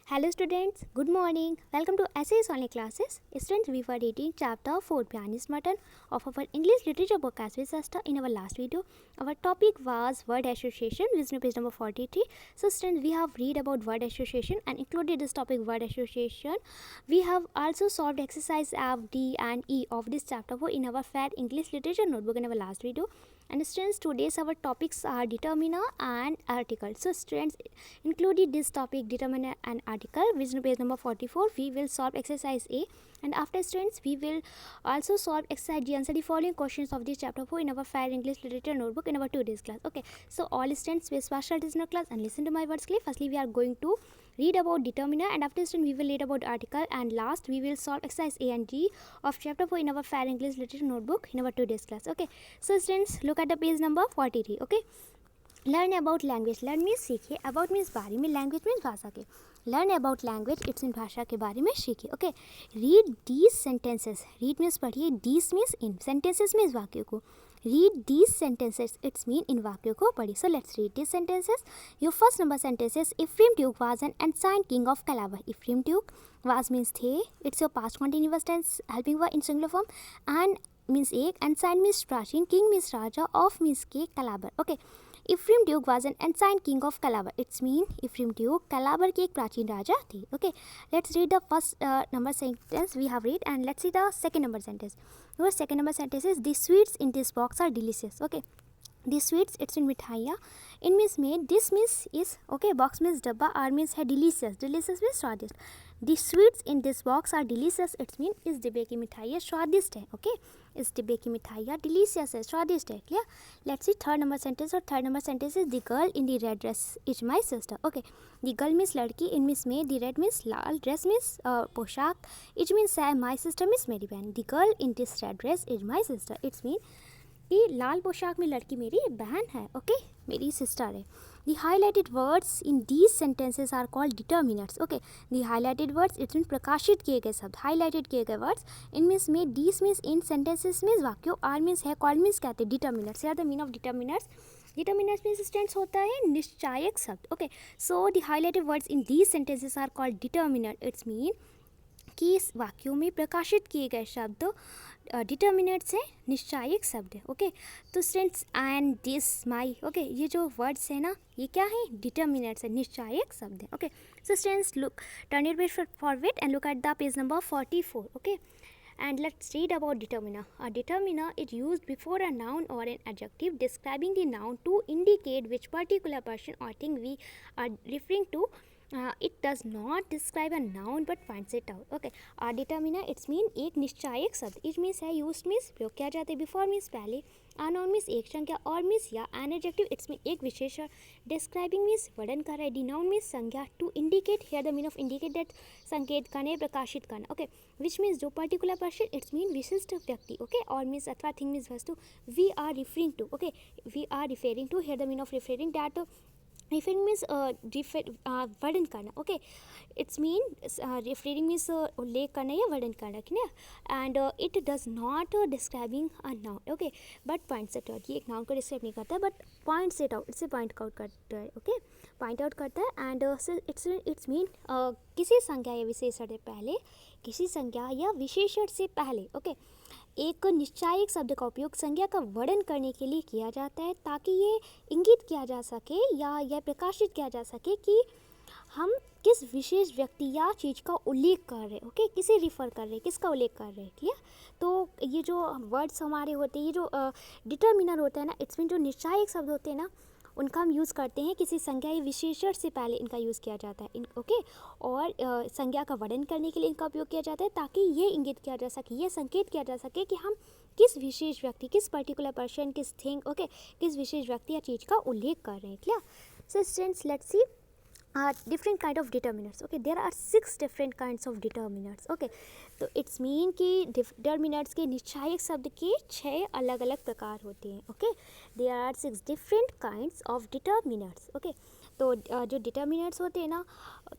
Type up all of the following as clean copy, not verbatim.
Hello students, good morning. Welcome to Essays Only Classes. Students, we were reading chapter 4 Pianist Mutton of our English Literature book as we discussed in our last video. Our topic was word association, which is page number 43. So students, we have read about word association and included this topic word association. We have also solved exercise F, D and E of this chapter 4 in our FAD English Literature notebook in our last video. And students, today's our topics are determiner and article. So students, included this topic determiner and article, which is page number 44. We will solve exercise A, and after students we will also solve exercise G. Answer the following questions of this chapter 4 in our FAIR English Literature notebook in our 2 days class. Okay, so all students please fast start this class and listen to my words clearly. Firstly, we are going to read about determiner, and after student we will read about article, and last we will solve exercise A and G of chapter 4 in our FAIR English Literature notebook in our 2 days class. Okay, so students look at the page number 43. Okay, learn about language. Learn means सीखिए, about means बारे में, language means भाषा के. Learn about language it's in भाषा के बारे में सीखिए. Okay, read these sentences. Read means पढ़िए, दीज मीन्स इन, सेंटेंसेस मीन्स वाक्यों को. Read these sentences it's mean इन वाक्यों को पढ़िए. So let's read these sentences. Your first number sentences. Ephraim Duke was an ancient king of Calabar. Ephraim Duke was means थे. It's your past continuous tense helping verb in singular form. And means एक, ancient means प्राचीन, king means राजा, of means के, Calabar. Okay, Ephraim Duke was an ancient king of Calabar. It's mean Ephraim Duke Calabar के एक प्राचीन राजा थे. Okay, let's read the first number sentence we have read, and let's see the second number sentence. Your second number sentence is the sweets in this box are delicious. Okay, the sweets it's in मिठाइयाँ, in means made, this means is. Okay, box means डब्बा, R means है delicious, delicious means स्वादिष्ट. The sweets in this box are delicious. It's mean इस डिब्बे की मिठाइयाँ स्वादिष्ट है. Okay, इस डिब्बे की मिठाइयाँ delicious है, स्वादिष्ट है. Clear? Let's see third number sentence. और third number sentence is the girl in the red dress is my sister. Okay, the girl means लड़की, in means में, the red means Lal, dress means पोशाक, it means है, my sister means मेरी बहन. The girl in this red dress is my sister. It's mean कि लाल पोशाक में लड़की मेरी बहन है. ओके, मेरी सिस्टर है. The highlighted words in these sentences are called determinants. Okay, the highlighted words it's mean प्रकाशित किए गए शब्द, highlighted किए गए words. In means में, these means in, sentences means वाक्यों, R means है, called means कहते हैं determinants. Here the meaning of determinants. Determinants means stands होता है निश्चायक शब्द. Okay, so the highlighted words in these sentences are called determinant. It's mean कि इस वाक्यों में प्रकाशित किए गए शब्द डिटर्मिनेट्स हैं, निश्चायक शब्द है. ओके, तो students and this my, okay, ये जो वर्ड्स है ना, ये क्या है? डिटर्मिनेट्स है, निश्चायक शब्द है. Okay, so students look, turn your page forward and look at the page number 44. Okay, and let's read about determiner. A determiner is used before a noun or an adjective describing the noun to indicate which particular person or thing we are referring to. It does not describe a noun but points it out. Okay, a determiner it's mean एक निश्चायक शब्द. It means है, used means प्रयोग किया जाता है, before means पहले, a noun means एक संज्ञा, or means या, an adjective it's mean एक विशेषण, describing means वर्णन कर रहा है, denoun means संज्ञा, to indicate, here the meaning of indicate that संकेत करने, प्रकाशित करना. Okay, which means जो particular person it's mean विशिष्ट व्यक्ति. Okay, or means अथवा thing means वस्तु, we are referring to. Okay, we are referring to, here the meaning of referring that referring means वर्णन करना. Okay, it's mean referring means उल्लेख करना या वर्णन करना. And it does not describing a noun. Okay, but points it out. ये एक noun को डिस्क्राइब नहीं करता है, बट पॉइंट्स इट आउट, इससे पॉइंट आउट करता है. ओके, पॉइंट आउट करता है. एंड इट्स मीन किसी संज्ञा या विशेषण से पहले, किसी संज्ञा या विशेषण से पहले. ओके, एक निश्चायक शब्द का उपयोग संज्ञा का वर्णन करने के लिए किया जाता है, ताकि ये इंगित किया जा सके या यह प्रकाशित किया जा सके कि हम किस विशेष व्यक्ति या चीज़ का उल्लेख कर रहे हैं. ओके, किसे रिफ़र कर रहे हैं, किसका उल्लेख कर रहे हैं. क्लियर? तो ये जो वर्ड्स हमारे होते हैं, ये जो डिटर्मिनर होता है ना, इट्स मीन जो निश्चायक शब्द होते हैं ना, उनका हम यूज़ करते हैं किसी संज्ञा या विशेषण से पहले इनका यूज़ किया जाता है. ओके, और संज्ञा का वर्णन करने के लिए इनका उपयोग किया जाता है, ताकि ये इंगित किया जा सके, ये संकेत किया जा सके कि हम किस विशेष व्यक्ति, किस पर्टिकुलर पर्सन, किस थिंग, ओके, किस विशेष व्यक्ति या चीज़ का उल्लेख कर रहे हैं. Clear? So students let's see different kind of determinants. Okay, there are 6 different kinds of determinants. Okay, तो इट्स मीन कि डिटर्मिनेंट्स के निश्चायक शब्द के 6 अलग अलग प्रकार होते हैं. Okay, there are 6 different kinds of determinants. Okay, तो जो डिटर्मिनेंट्स होते हैं ना,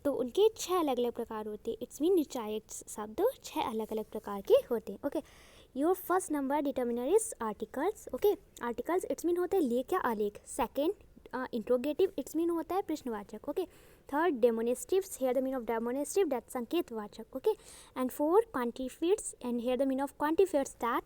तो उनके 6 अलग अलग प्रकार होते हैं. इट्स मीन निश्चायक शब्द 6 अलग अलग प्रकार के होते हैं. Okay, your first number determiner is articles. Okay, articles it's mean होता है लेख या आलेख. सेकेंड इंट्रोगेटिव इट्स मीन होता है प्रश्नवाचक. Okay, Third, demonstratives. Here the meaning of demonstrative, that's sanketvachak. Okay. And 4, quantifiers. And here the meaning of quantifiers, that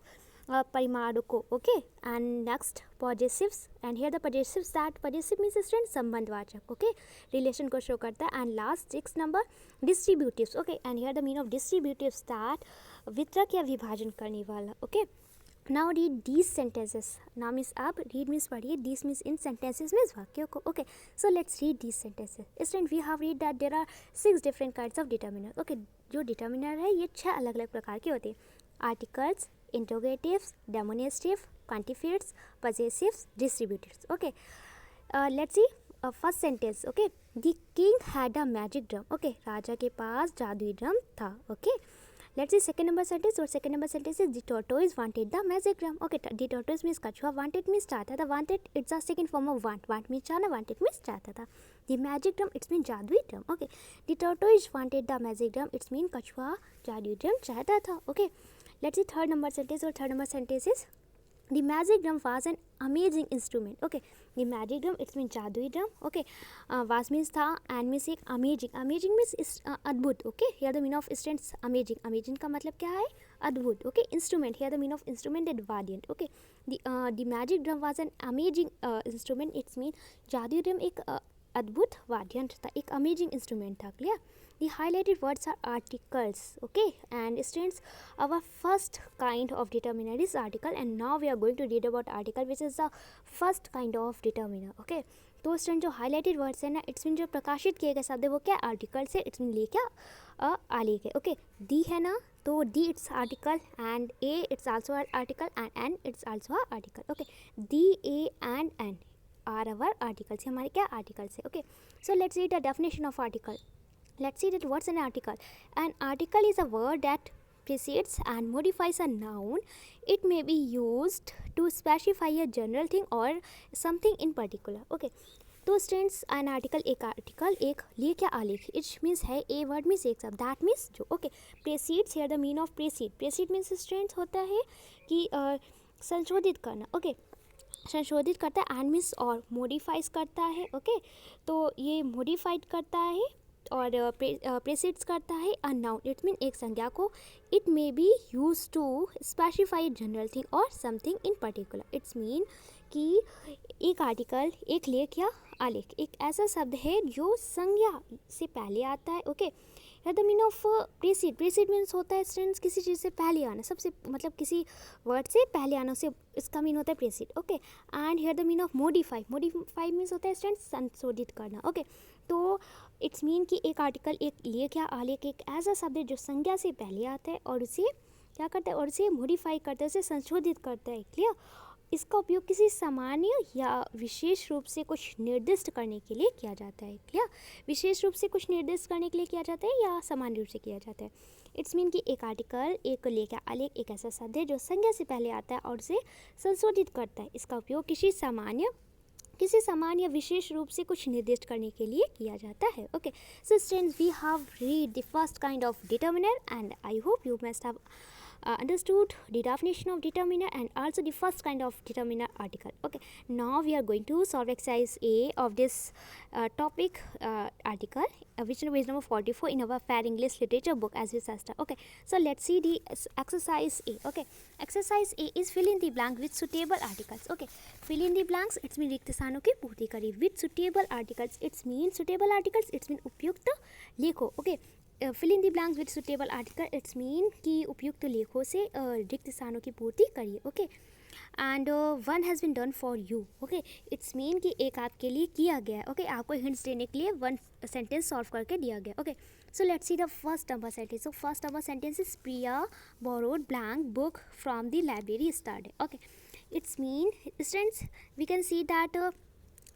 परिमाणको. Okay. And next, possessives. And here the possessives, that possessive means student संबंधवाचक. Okay. Relation को show करता है. And last 6 number, distributives. Okay. And here the meaning of distributives, that वितरक या विभाजन करने वाला. Okay. Now read these sentences. Now means आप read means पढ़िए, these means in sentences means वाक्यों को. Okay, so let's read these sentences. Student, we have read that there are 6 different kinds of determiner. Okay, जो determiner है ये 6 अलग अलग प्रकार के होते हैं. Articles, interrogatives, demonstrative, quantifiers, possessives, distributives. Okay, let's see first sentence. Okay, the king had a magic drum. Okay, राजा के पास जादुई ड्रम था. Okay. Let's see second number sentence. और second number sentence is the tortoise wanted the magic drum. Okay, the tortoise means कछुआ, wanted means चाहता था. Wanted it's a second form of want. Want means चाहना, wanted means चाहता था. The magic drum it's mean जादुई drum. Okay, the tortoise wanted the magic drum it's mean कछुआ जादुई drum चाहता था. Okay, let's see third number sentence. और third number sentence is the magic drum was an amazing instrument. Okay, the magic drum it's mean जादुई drum. Okay, was means था, and means एक amazing. Amazing means अद्भुत. Okay, here the meaning of students amazing. Amazing का मतलब क्या है? अद्भुत. Okay, instrument, here the meaning of instrument that valiant. Okay, the magic drum was an amazing instrument. It's mean जादुई drum एक अद्भुत वाद्यंत्र था, एक अमेजिंग इंस्ट्रूमेंट था. Clear? The highlighted words are articles. Okay, and students, our first kind of determiner is article, and now we are going to read about article, which is the first kind of determiner. Okay, तो student जो highlighted words है ना, it's mean जो प्रकाशित किए गए शब्द है वो क्या आर्टिकल से, इट्स मीन ले क्या आले के. ओके, दी है ना, तो the it's article, and a it's also article, and an it's also article. Okay, the, a and an are our articles, हमारे क्या आर्टिकल्स है. Okay, so let's read the definition of article. Let's see that what's an article. An article is a word that precedes and modifies a noun. It may be used to specify a general thing or something in particular. Okay, तो students N article, एक article, एक लेख या आलेख. It means है a word means एक शब्द, that means जो. Okay, precedes, here the mean of precede. Precede means students होता है कि संशोधित करना. ओके, संशोधित करता है, एंड मीन्स और मॉडिफाइज करता है. ओके, तो ये मॉडिफाइड करता है और प्रेसिड्स करता है अ नाउन. इट मीन एक संज्ञा को. It may be use to specify general thing or something in particular. It's mean कि एक आर्टिकल, एक लेख या आलेख एक ऐसा शब्द है जो संज्ञा से पहले आता है. Okay, the mean of precede. Precede means होता है स्टूडेंट्स किसी चीज़ से पहले आना, सबसे मतलब किसी वर्ड से पहले आना, उसे इसका मीन होता है precede. Okay, and here the mean of modify. Modify means होता है स्टूडेंट्स संशोधित करना. ओके, तो इट्स मीन कि एक आर्टिकल, एक लेख या आलेख एक ऐसा शब्द है जो संज्ञा से पहले आता है और उसे क्या करता है, और उसे मॉडिफाई करता है, उसे संशोधित करता है. क्लियर? इसका उपयोग किसी सामान्य या विशेष रूप से कुछ निर्दिष्ट करने के लिए किया जाता है. क्लियर? विशेष रूप से कुछ निर्दिष्ट करने के लिए किया जाता है या सामान्य रूप से किया जाता है. इट्स मीन कि एक आर्टिकल, एक लेख या आलेख एक ऐसा शब्द है जो संज्ञा से पहले आता है और उसे संशोधित करता है. इसका उपयोग किसी सामान्य विशेष रूप से कुछ निर्दिष्ट करने के लिए किया जाता है. Okay, so students, we have read the first kind of determiner, and I hope you must have understood the definition of determiner and also the first kind of determiner article. Okay, now we are going to solve exercise A of this topic article, which is page number 44 in our Fair English Literature book as we started. Okay, so let's see the exercise A. Okay, exercise A is fill in the blank with suitable articles. Okay, fill in the blanks it's mean रिक्त स्थानों की पूर्ति करिए. with suitable articles it's mean suitable articles it's mean उपयुक्त लेखों. Okay, fill in the blanks with suitable article it's mean कि उपयुक्त लेखों से रिक्त स्थानों की पूर्ति करिए. Okay, and one has been done for you. Okay, it's mean कि एक आपके लिए किया गया है. ओके, आपको हिंट्स देने के लिए वन सेंटेंस सॉल्व करके दिया गया. Okay, so let's see the first number sentence. So first number sentence is Priya borrowed blank book from the library study. Okay, it's mean students we can see that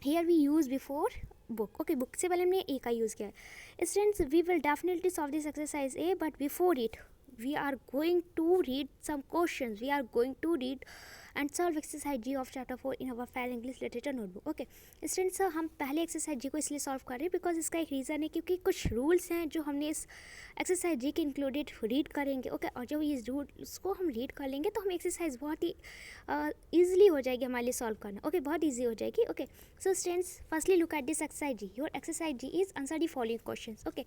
here we use before book. Okay, book से पहले हमने ए का use किया है. Students, we will definitely solve this exercise A, but before it we are going to read some questions. We are going to read and solve exercise G of chapter 4 in our file English literature notebook. Okay students, हम पहले exercise जी को इसलिए solve कर रहे हैं because इसका एक reason है क्योंकि कुछ रूल्स हैं जो हमने इस एक्सरसाइज जी के इंक्लूडेड रीड करेंगे. ओके और जब इस रूल्स को हम रीड कर लेंगे तो हम एक्सरसाइज बहुत ही ईजिली हो जाएगी हमारे लिए सॉल्व करना. ओके बहुत ईजी हो जाएगी. Okay so students, firstly look at this exercise G. Your exercise G is answer the following questions. Okay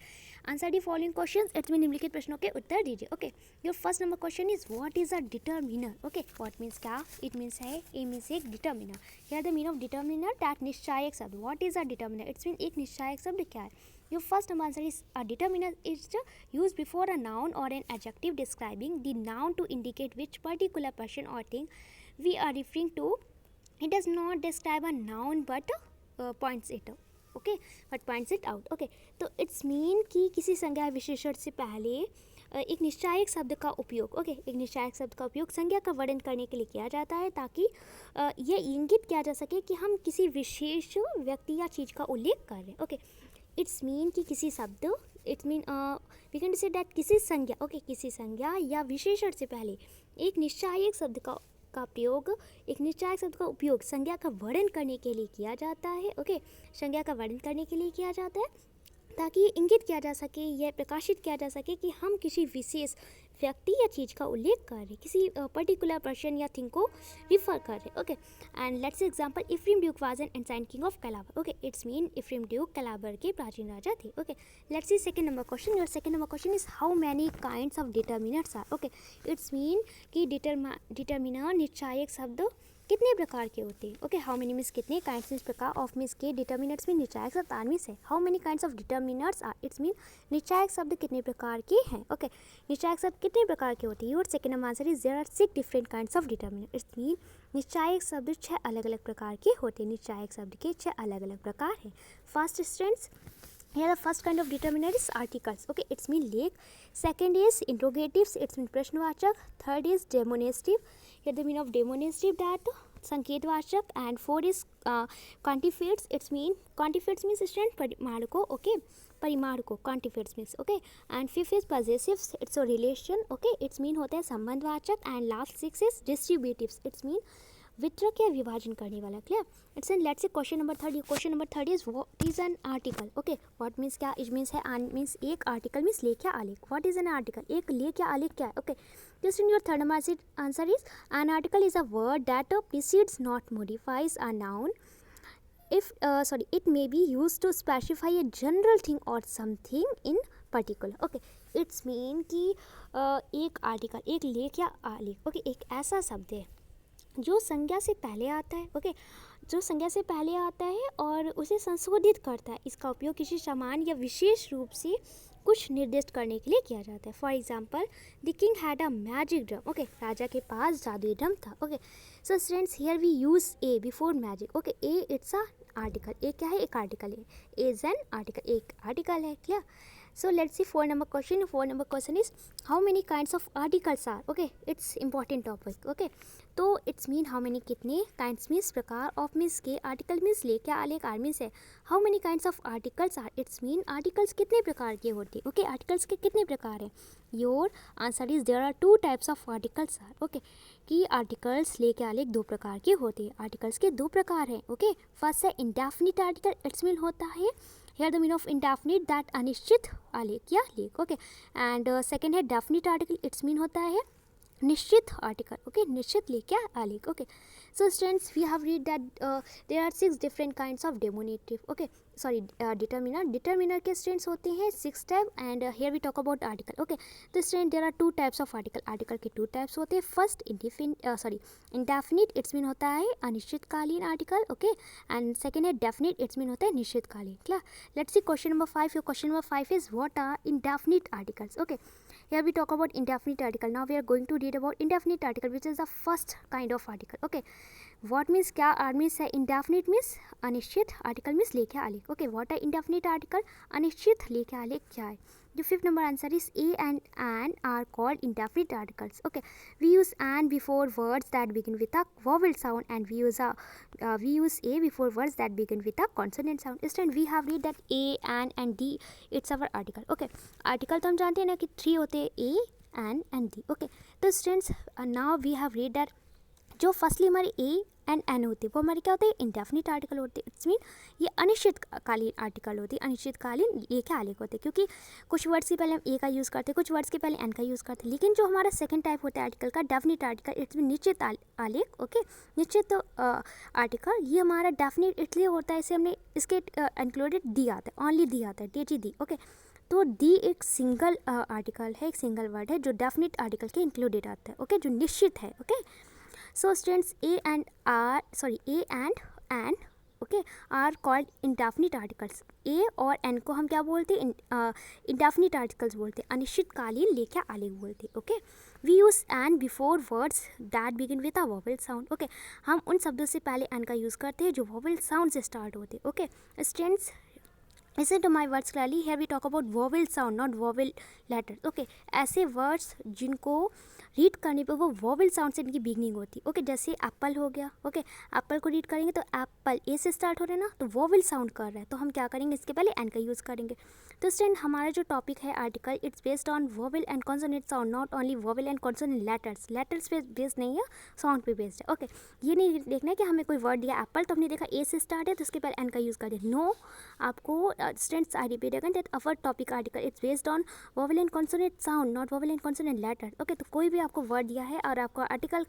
answer the following questions, it's mean निम्नलिखित प्रश्नों के उत्तर दीजिए. Okay your first number question is what is a determiner. Okay what means क्या, it means है, a means एक determiner. Here the meaning of determiner that निश्चायक शब्द. What is a determiner, it's mean एक निश्चायक शब्द क्या है. Your first answer is a determiner is used before a noun or an adjective describing the noun to indicate which particular person or thing we are referring to. It does not describe a noun but points it out. Okay, but points it out. Okay, तो it's mean कि किसी संज्ञा विशेषण से पहले एक निश्चायक शब्द का उपयोग. ओके एक निश्चायक शब्द का उपयोग संज्ञा का वर्णन करने के लिए किया जाता है ताकि ये इंगित किया जा सके कि हम किसी विशेष व्यक्ति या चीज़ का उल्लेख कर रहे हैं. ओके इट्स मीन कि किसी शब्द, it's mean we can say that किसी संज्ञा. ओके किसी संज्ञा या विशेषण से पहले एक निश्चायक शब्द का प्रयोग, एक निश्चायक शब्द का उपयोग संज्ञा का वर्णन करने के लिए किया जाता है. ओके संज्ञा का वर्णन करने के लिए किया जाता है ताकि ये इंगित किया जा सके, यह प्रकाशित किया जा सके कि हम किसी विशेष व्यक्ति या चीज़ का उल्लेख कर रहे, किसी पर्टिकुलर पर्सन या थिंग को रिफर कर रहे. Okay and let's example, Ephraim Duke was an ancient king of Calabar. Okay it's mean Ephraim Duke Calabar के प्राचीन राजा थे. Okay let's see second number question. Your second number question is how many kinds of determiners are. Okay it's mean कि determiner निश्चायक शब्द कितने प्रकार के होते हैं. ओके हाउ मेनी मीन्स कितने, काइंड्स मीन्स प्रकार, ऑफ मीन्स के, डिटर्मिनर्स मीन निश्चायक शब्द, आर मीन्स है. How many kinds of determiners are, it's mean निश्चायक शब्द कितने प्रकार के हैं. ओके निश्चायक शब्द कितने प्रकार के होते हैं. Your second answer is there are 6 different kinds of determiner. It's mean निश्चायक शब्द 6 अलग अलग प्रकार के होते हैं. निश्चायक शब्द के 6 अलग अलग प्रकार हैं. First students, here the first kind of determiner is articles. Okay it's mean lake. Second is interrogatives, it's mean प्रश्नवाचक. Third is demonstrative, here the meaning of demonstrative that संकेतवाचक. And four is quantifieds, it's mean quantifieds means student परिमाण को. Okay परिमाण को quantifieds means. okay and fifth is possessives, it's a relation. okay it's mean होता है संबंधवाचक. And last six is distributives, it's mean वितरक या विभाजन करने वाला. Clear. It's an let's say question number 30. Question number 30 is what is an article. Okay what means क्या, it means है आन मीन्स एक, आर्टिकल मीन्स लेख या आलेख. व्हाट इज एन आर्टिकल, एक लेख या आलेख क्या है. Okay just in your third answer is an article is a word that precedes not modifies a noun if it may be used to specify a general thing or something in particular. okay it's mean कि एक article, एक लेख या आलेख. Okay एक ऐसा शब्द है जो संज्ञा से पहले आता है. ओके जो संज्ञा से पहले आता है और उसे संशोधित करता है. इसका उपयोग किसी समान या विशेष रूप से कुछ निर्दिष्ट करने के लिए किया जाता है. For example the king had a magic drum. Okay राजा के पास जादुई ड्रम था. Okay so students here we use a before magic. Okay a it's a article. A क्या है, एक आर्टिकल है. ए इज एन आर्टिकल, एक आर्टिकल है. Clear. So let's see 4 number question. 4 number question is how many kinds of articles are. okay it's important topic. okay तो it's mean how many कितने, kinds means प्रकार, of means के, article means लेख या आलेख, are means है. How many kinds of articles are, it's mean articles कितने प्रकार के होते हैं. ओके आर्टिकल्स के कितने प्रकार हैं. Your answer is there are 2 types of articles are. Okay कि आर्टिकल्स लेख या आलेख 2 प्रकार के होते हैं. आर्टिकल्स के 2 प्रकार हैं. ओके फर्स्ट है इंडेफिनिट आर्टिकल. इट्स मीन होता है here the meaning of indefinite that अनिश्चित आलेख या लेख. ओके एंड सेकेंड है डेफिनिट आर्टिकल. इट्स मीन होता है निश्चित आर्टिकल. ओके निश्चित लेख या आलेख. Okay so students we have read that there are 6 different kinds of demonstrative. Okay sorry determiner के स्टूडेंट्स होते हैं 6 type. And here we talk about article. Okay तो student there are 2 types of article. Article के 2 types होते हैं. First indefinite, it's mean होता है अनिश्चितकालीन आर्टिकल. ओके एंड सेकेंड है डेफिनिट, इट्स मीन होता है निश्चितकालीन. Clear. Let's see question number 5. Your question number 5 is what are indefinite articles. Okay here we talk about indefinite article. Now we are going to read about indefinite article, which is the first kind of article. okay what means क्या, are means है indefinite means अनिश्चित, article means लेख या आलेख. Okay what are indefinite article, अनिश्चित लेख या आलेख क्या है. The 5th number answer is A and an are called indefinite articles. Okay, we use an before words that begin with a vowel sound, and we use A before words that begin with a consonant sound. इस time we have read that A, an and D it's our article. Okay, article तो हम जानते हैं ना कि 3 होते हैं, A, an and D. Okay, तो students now we have read that जो फर्स्टली हमारे ए एंड एन होते हैं वो हमारे क्या होते हैं, इंडेफिनिट आर्टिकल होते हैं। इट्स मीन ये अनिश्चितकालीन आर्टिकल होती है, अनिश्चितकालीन ए के आलेख होते हैं, क्योंकि कुछ वर्ड्स के पहले हम ए का यूज़ करते हैं, कुछ वर्ड्स के पहले एन का यूज़ करते हैं। लेकिन जो हमारा सेकंड टाइप होता है आर्टिकल का, डेफिनिट आर्टिकल, इट्स मीन निश्चित आलेख। ओके, निश्चित आर्टिकल ये हमारा डेफिनिट इसलिए होता है, इसे हमने इसके इंक्लूडेड दी आता है, ओनली दी आता है, डी। ओके, तो दी एक सिंगल आर्टिकल है, एक सिंगल वर्ड है जो डेफिनिट आर्टिकल के इंक्लूडेड आता है। ओके, जो निश्चित है। Okay, so students a and an okay are called indefinite articles. A और एन को हम क्या बोलते हैं, इंडेफिनिट आर्टिकल्स बोलते हैं, अनिश्चितकालीन लेख्या आलेख बोलते हैं। Okay, we use an before words that begin with a vowel sound. Okay, हम उन शब्दों से पहले एन का यूज़ करते हैं जो वोवेल साउंड से स्टार्ट होते हैं। Okay students, listen to my words clearly. Here we talk about vowel sound, not vowel letters. Okay, ऐसे वर्ड्स जिनको रीड करने पे वो वोवेल साउंड से इनकी बिगनिंग होती है। ओके, जैसे एप्पल हो गया। ओके, एप्पल को रीड करेंगे तो एप्पल ए से स्टार्ट हो रहा है ना, तो वोवेल साउंड कर रहा है, तो हम क्या करेंगे, इसके पहले एन का यूज़ करेंगे। तो स्टूडेंट, हमारा जो टॉपिक है article, it's based on vowel and consonant sound, not only vowel and consonant letters पे बेस्ड नहीं है, साउंड पे बेस्ड है। ओके, ये नहीं देखना है कि हमें कोई वर्ड दिया एप्पल तो हमने देखा ए से स्टार्ट है तो उसके पहले एन का यूज़ कर दिया। नो, आपको students I repeat again that our topic article it's based on vowel and consonant sound, not vowel and consonant letter. Okay, तो कोई भी आपको वर्ड दिया है और आपको आर्टिकल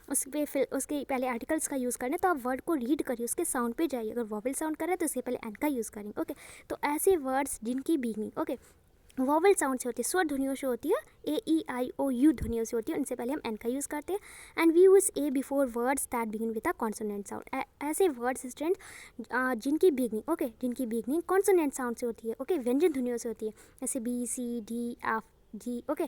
फिर उसके पहले आर्टिकल्स का यूज़ करना है, तो आप वर्ड को रीड करिए, उसके साउंड पे जाइए। अगर वोवेल साउंड कर रहा है तो उसके पहले एन का यूज़ करेंगे। ओके, तो ऐसे वर्ड्स जिनकी बिगनिंग ओके वोवेल साउंड से होती है, स्वर ध्वनियों से होती है, ए ई आई ओ यू ध्वनियों से होती है, उनसे पहले हम एन का यूज़ करते हैं। And we use a before words that begin with a consonant sound. ऐसे वर्ड्स स्टूडेंट जिनकी बिगनिंग कॉन्सोनेंट साउंड से होती है। ओके, व्यंजन ध्वनियों से होती है, जैसे B C D F G. Okay,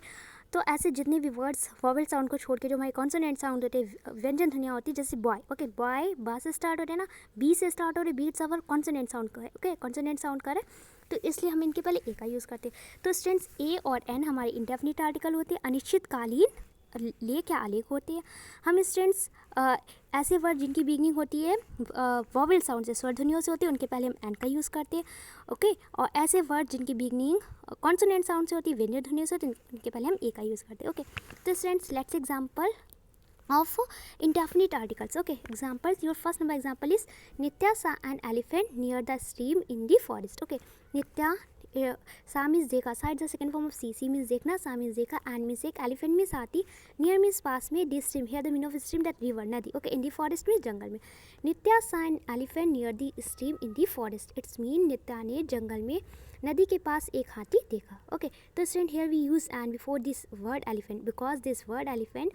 तो ऐसे जितने भी वर्ड्स वोवेल साउंड को छोड़ के जो हमारे कॉन्सोनेंट साउंड होते हैं, व्यंजन ध्वनियाँ होती है, जैसे बॉय। ओके, बॉय बा से स्टार्ट हो रहे हैं ना, बी से स्टार्ट हो रहे, B it's our consonant sound का है। ओके, कॉन्सोनेंट साउंड का है, तो इसलिए हम इनके पहले ए का यूज़ करते हैं। तो स्टूडेंट्स, ए और एन हमारे इंडेफिनिट आर्टिकल होते हैं, अनिश्चितकालीन लेख्या आलेख होते हैं। हम स्टूडेंट्स ऐसे वर्ड जिनकी बिगनिंग होती है वोवेल साउंड से, स्वर ध्वनियों से होती है, उनके पहले हम एन का यूज़ करते हैं। ओके, और ऐसे वर्ड जिनकी बिगनिंग कॉन्सोनेंट साउंड से होती है, व्यंजन ध्वनियों से होती है, उनके पहले हम ए का यूज़ करते हैं। ओके, तो students, let's example of indefinite articles. Okay, examples, your first number example is Nitya saw an elephant near the stream in the forest. Okay, Nitya sa means देखा, sa is the second form of see means देखना, sa means देखा, and means एक, elephant means हाथी, near means पास में, this stream, here the meaning of stream that river, नदी. Okay, in the forest means जंगल में. Nitya saw an elephant near the stream in the forest. It's mean नित्या ने जंगल में नदी के पास एक हाथी देखा. Okay, तो student, here we use and before this word elephant because this word elephant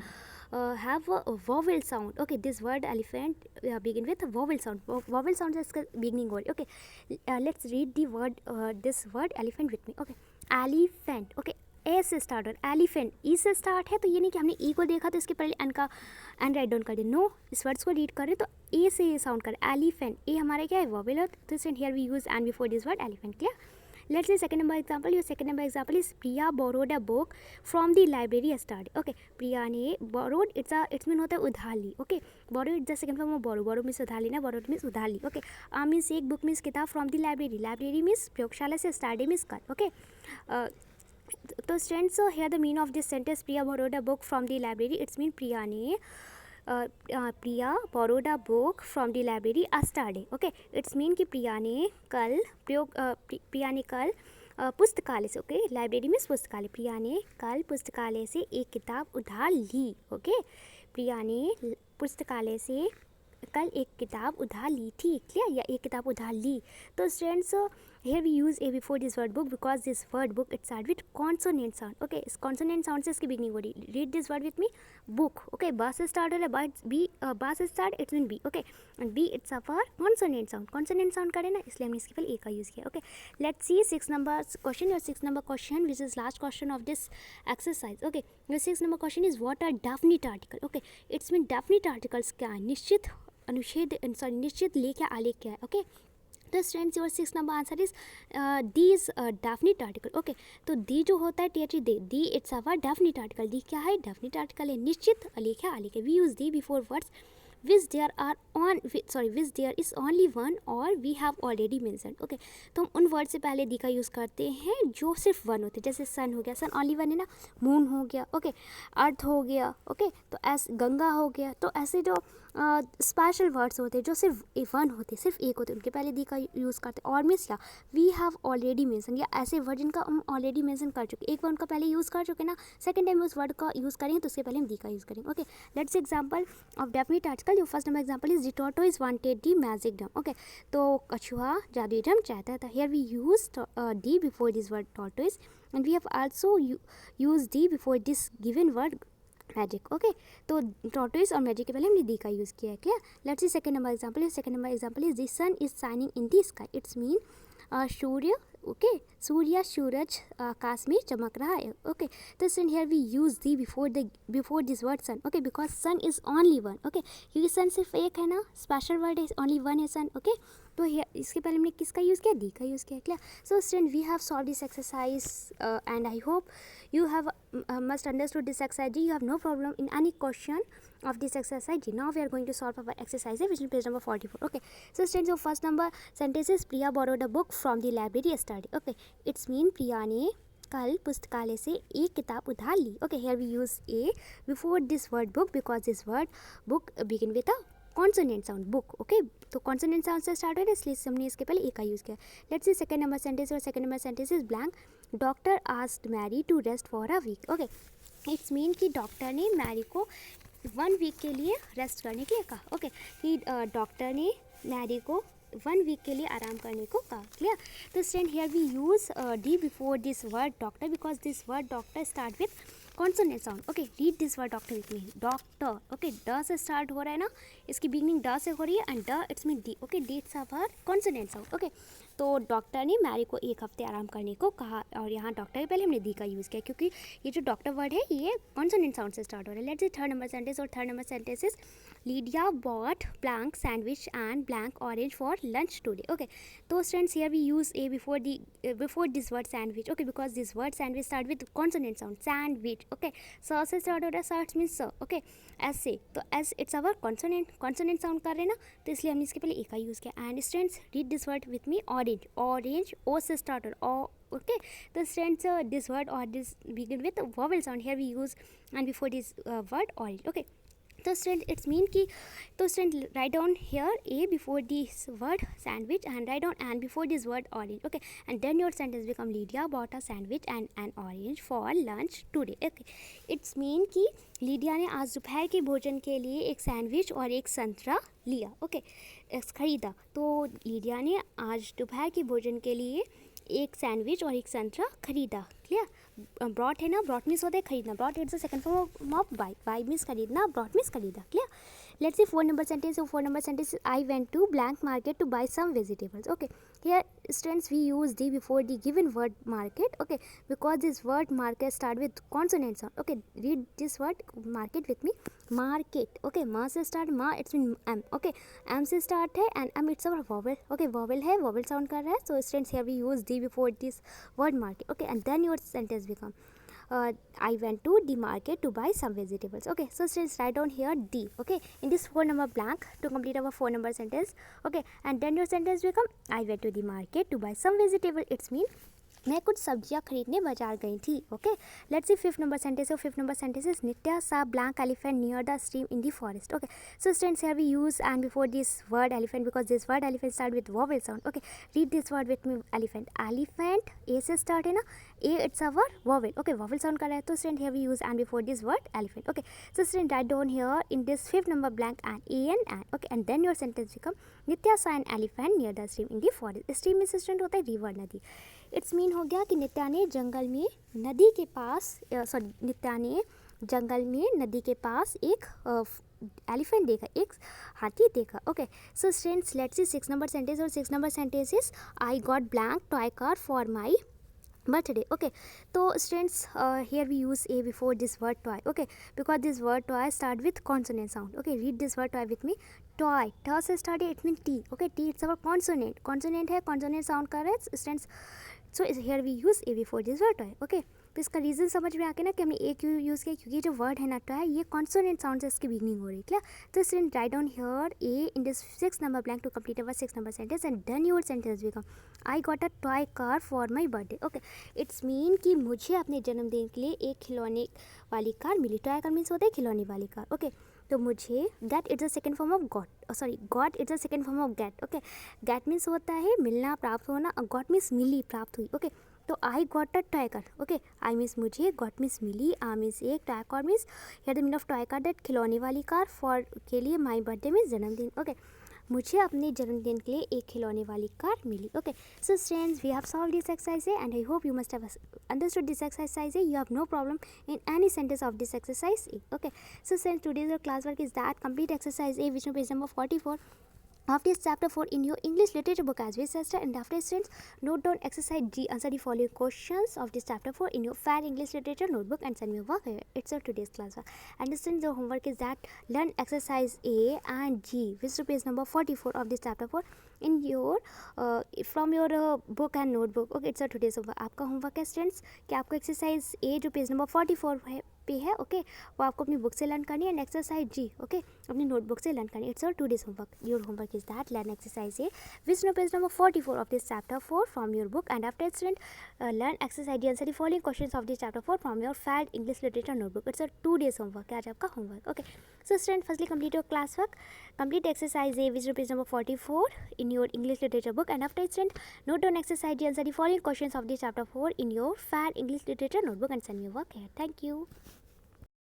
have a vowel sound. Okay, this word elephant begin with a vowel sound. Vowel sound is इसका beginning हो रही. Okay, let's read the word this word elephant with me. Okay, elephant. Okay, ए से start और elephant E से start है, तो ये नहीं कि हमने ई को देखा तो इसके पहले एन का एन राइट डाउन कर दिया। नो, इस वर्ड्स को रीड कर रहे तो ए से ये साउंड कर, एलिफेंट, ए हमारा क्या है, वोवेल है, तो here we use an before this word elephant. Clear? Let's say second number example. Your second number example is Priya borrowed a book from the library yesterday. Okay, Priya ने borrowed, it's mean होता है उधार ली. Okay, borrow it's the second form of borrow. Borrow means उधार लेना, borrowed means उधार ली. Okay, means एक book means किताब from the library. Library means प्रयोगशाला से, study means कल. Okay, तो students, so here the meaning of this sentence, Priya borrowed a book from the library. It's mean Priya ने प्रिया borrowed a book from the library yesterday. Okay, it's mean कि प्रिया ने कल पुस्तकालय से, okay, library में पुस्तकालय, प्रिया ने कल पुस्तकालय से एक किताब उधार ली. ओके, प्रिया ने पुस्तकालय से कल एक किताब उधार ली थी. क्लियर? या एक किताब उधार ली. तो students, here we use a before this word book because this word book it start with consonant sound. Okay, इस consonant sound से इसकी beginning हो रही. Read this word with me, book. Okay, बा से start हो रहा है, बा से start, it's mean B. Okay, and B it's a consonant sound. Consonant sound करे ना, इसलिए हमने इसके पहले A का use किया. Okay, let's see 6 number question. Your 6 number question, which is last question of this exercise. Okay, your 6 number question is what are definite article. Okay, it's mean definite articles क्या है, निश्चित अनुच्छेद, sorry निश्चित लेख्या आलेख क्या है. ओके, तो students, your 6 number answer is the is definite article. Okay, तो दी जो होता है T the it's our definite article. The क्या है, डेफिनिट आर्टिकल है, निश्चित लेख्या आलेख है. We use the before words which there are on which there is only one or we have already mention. Okay, तो हम उन वर्ड से पहले दी का यूज़ करते हैं जो सिर्फ वन होते हैं, जैसे सन हो गया, सन ओनली वन है ना, मून हो गया, ओके, अर्थ हो गया, ओके, तो ऐसे गंगा हो गया। तो ऐसे जो स्पेशल वर्ड्स होते हैं जो सिर्फ वन होते, सिर्फ एक होते, उनके पहले दी का यूज़ करते हैं। और मीन्स क्या, वी हैव ऑलरेडी मेंशन, या ऐसे वर्ड जिनका हम ऑलरेडी मेंशन कर चुके, एक वर्ड का पहले यूज़ कर चुके ना, सेकंड टाइम उस वर्ड का यूज़ करेंगे तो उसके पहले हम दी का यूज़ करेंगे। Okay, let's example of definite article. जो first number example is the tortoise wanted the magic drum. Okay, तो कछुआ जादुई ड्रम चाहता था। Here we use the before this word tortoise and we have also use the before this given word magic. Okay, तो tortoise और magic के पहले हमने दी का यूज़ किया है। Clear? Let's see second number example. Second number example is the sun is shining in the sky. It's mean सूर्य, okay, सूर्य सूरज आकाश में चमक रहा है। ओके, तो sun here we use the before this word sun. Okay, because sun is only one. Okay, क्योंकि सन सिर्फ एक है ना, स्पेशल वर्ड है, ओनली वन है सन। ओके, तो इसके पहले हमने किसका यूज़ किया, दी का यूज़ किया। Clear? So student, we have solve this exercise and I hope you have must understood this exercise. You have no problem in any question of this exercise. Now we are going to solve our exercise which is page number 44. Okay, so students, your first number sentence is Priya borrowed a book from the library yesterday. Okay, it's mean Priya ने कल पुस्तकालय से एक किताब उधार ली. Okay, here we use a before this word book because this word book begin with a consonant sound, book. Okay, तो consonant sound से start हो रहा है, इसलिए हमने इसके पहले ए का यूज़ किया. Let's see second number sentence. और second number sentence is blank. Doctor asked Mary to rest for a week. Okay, it's mean कि डॉक्टर ने मैरी को 1 वीक के लिए रेस्ट करने के लिए कहा. ओके, कि डॉक्टर ने मैरी को 1 वीक के लिए आराम करने को कहा. क्लियर? तो student, here we use the before this word doctor because this word doctor start with consonant sound. Okay, read this word doctor with me. Doctor. Okay, ड से स्टार्ट हो रहा है ना, इसकी बिगनिंग ड से हो रही है एंड ड it's mean D. Okay, D it's our consonant sound. Okay, तो डॉक्टर ने मैरी को 1 हफ्ते आराम करने को कहा. और यहाँ डॉक्टर के पहले हमने दी का यूज़ किया क्योंकि ये जो डॉक्टर वर्ड है ये कॉन्सोनेंट साउंड से स्टार्ट हो रहा है. Let's see third number sentence. और third number sentence is Lydia bought blank sandwich and blank orange for lunch today. Okay, तो students, here we use a before this word sandwich. Okay, because this word sandwich start with consonant sound. Sandwich. Okay, स से start हो रहा है, स it's mean स. Okay, S से, तो S it's our consonant sound कर रहे हैं ना, तो इसलिए हमने इसके पहले ए का यूज़ किया. And students, read this word with me. Orange. Orange O से स्टार्ट हो. Okay, the students, this word or this begin with vowel sound. Here we use and before this word orange. Okay, तो student, it's mean कि, तो student write down here a before this word sandwich and write down and before this word orange. Okay, and then your sentence become Lydia bought a sandwich and an orange for lunch today. Okay, it's mean कि Lydia ने आज दोपहर के भोजन के लिए एक sandwich और एक संतरा लिया. ओके, खरीदा. तो लीडिया ने आज दोपहर के भोजन के लिए एक सैंडविच और एक संतरा खरीदा. क्लियर? ब्रॉट है ना, ब्रॉट मीन्स होता है खरीदना. Brought it's the second form of buy. Buy means खरीदना, ब्रॉट मीन्स खरीदा. Clear? Let's see 4 number sentence. 4 number sentence, I went to blank market to buy some vegetables. Okay, here students we use the before the given word market. Okay, because this word market start with consonant sound. Okay, read this word market with me. Market. Okay, ma से start, ma it's mean m. Okay, m से start है and m it's our vowel. Okay, vowel है, vowel sound कर रहा है. So students, here we use the before this word market. Okay, and then your sentence become I went to the market to buy some vegetables. Okay, so students, write down here D. Okay, in this 4 number blank to complete our 4 number sentence. Okay, and then your sentence become I went to the market to buy some vegetable. It's mean मैं कुछ सब्जियां खरीदने बाजार गई थी. Okay, let's see 5th number sentence. और 5th number sentence is Nitya saw blank elephant near the stream in the forest. Okay, so students, here we use an before this word elephant because this word elephant start with vowel sound. Okay, read this word with me. Elephant. Elephant A से start है ना, A it's our vowel. Okay, vowel sound कर रहा है, तो student here we use an before this word elephant. Okay, so student, write down here in this 5th number blank an a an. Okay, and then your sentence become Nitya saw an elephant near the stream in the forest. Stream में student होता है river, नदी. It's mean हो गया कि नित्या ने जंगल में नदी के पास नित्या ने जंगल में नदी के पास एक एलिफेंट देखा, एक हाथी देखा. Okay, so students, let's see 6 number sentence. और 6 number sentence is I got blank toy car for my birthday. Okay, so students, here we use a before this word toy. Okay, because this word toy start with consonant sound. Okay, read this word toy with me. Toy. T से start है, it means T. Okay, T it's our consonant. Consonant है, consonant sound कर रहा है. Students, so here we use a before this word toy. Okay, तो इसका reason समझ में आ गया ना कि हमने ए क्यों यूज़ किया, क्योंकि जो वर्ड है ना टॉय ये कॉन्सोनेंट साउंड से इसकी बिगनिंग हो रही है. क्या? तो student write down here a in this 6 number blank to complete our 6 number sentence and then your sentence become I got a toy car for my birthday. Okay, it's mean कि मुझे अपने जन्मदिन के लिए एक खिलौने वाली कार मिली. टॉय कार मीन्स होता है खिलौने वाली कार. ओके, तो मुझे get it's a second form of got, sorry got it's a second form of get. Okay, get means होता है मिलना, प्राप्त होना, और गॉट मीन्स मिली, प्राप्त हुई. ओके, तो I got a toy car. Okay, I means मुझे, गॉट मीन्स मिली, आ मीन्स एक, toy car means here the mean of toy car that खिलौने वाली कार, फॉर के लिए, माई बर्थडे मीन्स जन्मदिन. ओके, मुझे अपने जन्मदिन के लिए एक खिलौने वाली कार मिली. Okay, so students we have solve this exercise and I hope you must have understood this exercise. You have no problem in any sentence of this exercise. Okay, so since today's classwork is that complete exercise A, which is page number 44 of this chapter 4 in your English literature book as we sister. And after students, note down exercise G, answer the following questions of this chapter 4 in your fair English literature notebook and send me a work here. It's your today's class work. And students, the homework is that learn exercise A and G, which is page number 44 of this chapter 4 in your from your book and notebook. Okay, it's your today's homework. आपका homework है students कि आपको exercise A जो page number 44 है पे है. Okay, वो आपको अपनी बुक से लर्न करनी है. एंड एक्सरसाइज जी ओके अपनी नोटबुक से लर्न करनी है. It's all today's homework. Your homework is that learn exercise A which no page number 44 of this chapter 4 from your book. And after student learn exercise D answer the following questions of this chapter 4 from your fair English literature notebook. It's a 2 days homework है आज आपका homework. Okay, so student firstly complete your class work. Complete exercise A, which is page number 44 in your English literature book. And after student, note down exercise D, answer the following questions of this chapter 4 in your fair English literature notebook and send me your work here. Thank you.